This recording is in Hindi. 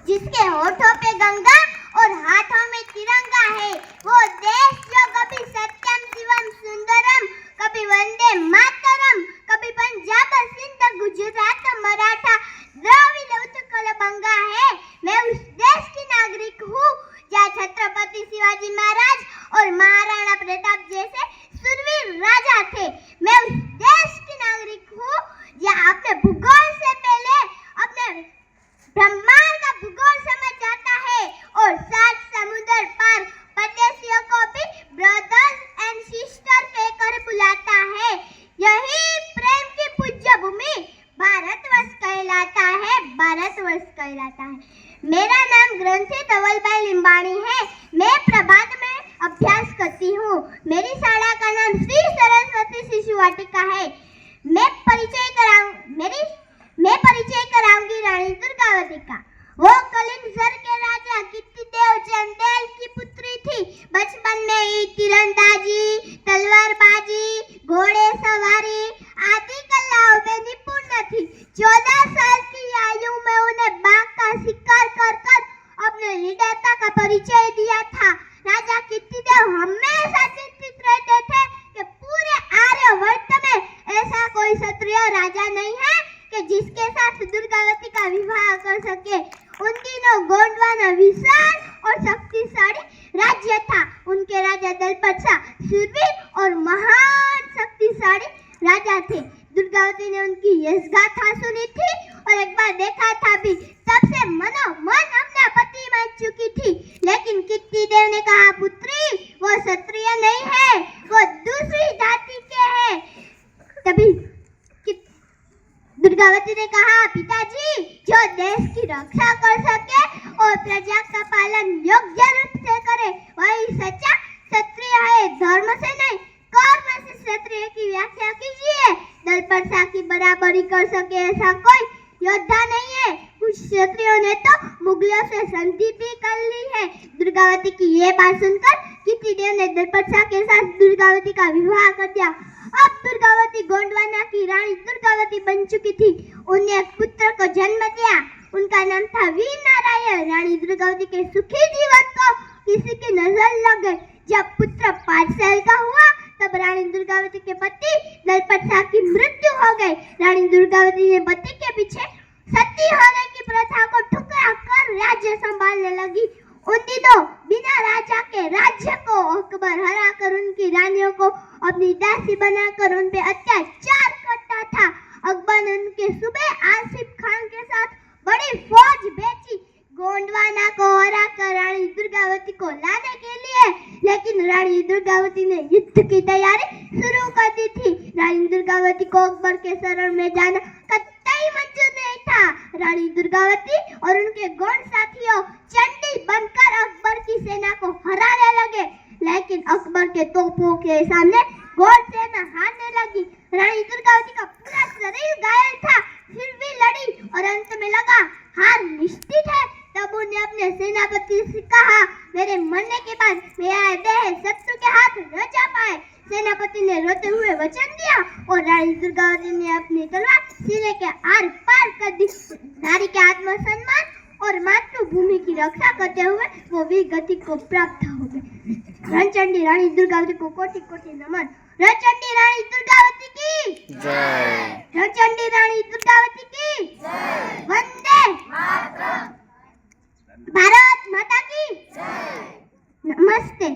जिसके होठों पे गंगा और हाथों में तिरंगा है, वो देश जो कभी सत्यम शिवम सुंदरम, कभी वंदे मातरम, कभी पंजाब सिंध गुजरात मराठा द्रविड़ उत्कल बंगा है। मैं उस देश की नागरिक हूँ जहाँ छत्रपति शिवाजी महाराज और महाराणा प्रताप जैसे सुरवीर राजा थे। मैं उस देश की नागरिक हूँ जहाँ अपने भूगोल से पहले अपने ब्रह्मांड का भूगोल समझ जाता है और 7 समुद्र पार परदेशियों को भी ब्रदर्स एंड सिस्टर कहकर बुलाता है। यही प्रेम की पूज्य भूमि भारतवर्ष कहलाता है, भारतवर्ष कहलाता है। मेरा नाम ग्रंथी धवलभाई लिंबाणी है। मैं प्रभात में अभ्यास करती हूँ। मेरी शाला का नाम श्री सरस्वती शिशु वाटिका है। मैं परिचय कराऊंगी रानी दुर्गावती का। वो कलिंग सर के राजा कीर्तिदेव चंदेल की पुत्री थी। बचपन में ही तीरंदाजी, तलवारबाजी, घोड़े सवारी आदि कलाओं में निपुण थी। 14 साल की आयु में उन्हें बाघ का शिकार कर अपने लीडरता का परिचय दिया था। राजा कीर्तिदेव हमेशा चिंतित रहते थे कि पूरे आर्यवर्त में ऐसा कोई क्षत्रिय राजा नहीं है कि जिसके साथ दुर्गावती का विवाह कर सके। उन दिनों गोंडवाना विशाल और शक्तिशाली राज्य था। उनके राजा दलपत शाह शूरवीर और महान शक्तिशाली राजा थे। दुर्गावती ने उनकी यश गाथा सुनी थी और एक बार देखा था भी। तब से मनोमन अपना पति मान चुकी थी। लेकिन कीर्तिदेव ने कहा, पुत्री वो क्षत्रिय नहीं है, वो दूसरी जाति के हैं। तभी दुर्गावती ने कहा, पिताजी जो देश की रक्षा कर सके और प्रजा का पालन योग्य रूप से करे वही सच्चा क्षत्रिय है, धर्म से नहीं कर्म से क्षत्रिय की व्याख्या कीजिए। दलपत शाह की बराबरी कर सके ऐसा कोई योद्धा नहीं है। कुछ क्षत्रियों ने तो मुगलों से संधि भी कर ली है। दुर्गावती की ये बात सुनकर कीर्तिदेव ने दलपत शाह के साथ दुर्गावती का विवाह कर दिया। अब दुर्गावती गोंडवाना की रानी दुर्गावती बन चुकी थी। उन्हें एक पुत्र को जन्म दिया। उनका नाम था वीर नारायण। रानी दुर्गावती के सुखी जीवन को किसी की नजर लग गई। जब पुत्र 5 साल का हुआ तब रानी दुर्गावती के पति दलपत शाह की मृत्यु हो गई। रानी दुर्गावती ने पति के पीछे सती होने की प्रथा को ठुकरा कर राज्य संभालने लगी। उन दिनों बिना राजा के राज्य को अकबर हराकर उनकी रानियों को अपनी दासी बनाकर उन पे अत्याचार करता था। अकबर ने उनके सूबे आसिफ खान के साथ बड़ी फौज भेजी गोंडवाना को हराकर रानी दुर्गावती को लाने के लिए। लेकिन रानी दुर्गावती ने युद्ध की तैयारी शुरू कर दी थी। रानी दुर्गावती को अकबर के शरण में जाना कतई मंजूर नहीं था। रानी दुर्गावती और उनके गौड़ साथियों चंडी बनकर अकबर की सेना को हराने लगे। लेकिन अकबर के तोपों के सामने गौड़ सेना हारने लगी। रानी दुर्गावती का पूरा शरीर घायल था, फिर भी लड़ी और अंत में लगा हार निश्चित है। तब उन्हें अपने सेनापति से कहा, मेरे मरने के बाद मेरा देह शत्रु के हाथ न जा पाए। सेनापति ने रोते हुए वचन दिया और रानी दुर्गावती ने अपनी तलवार सीने के आर पार कर दी। नारी के आत्मसम्मान और मातृभूमि की रक्षा करते हुए वो वीर गति को प्राप्त हो गए। रणचंडी रानी दुर्गावती को कोटि कोटि नमन। रणचंडी रानी दुर्गावती की जय। रणचंडी रानी दुर्गावती की जय। वंदे मातरम। भारत माता की जय। नमस्ते।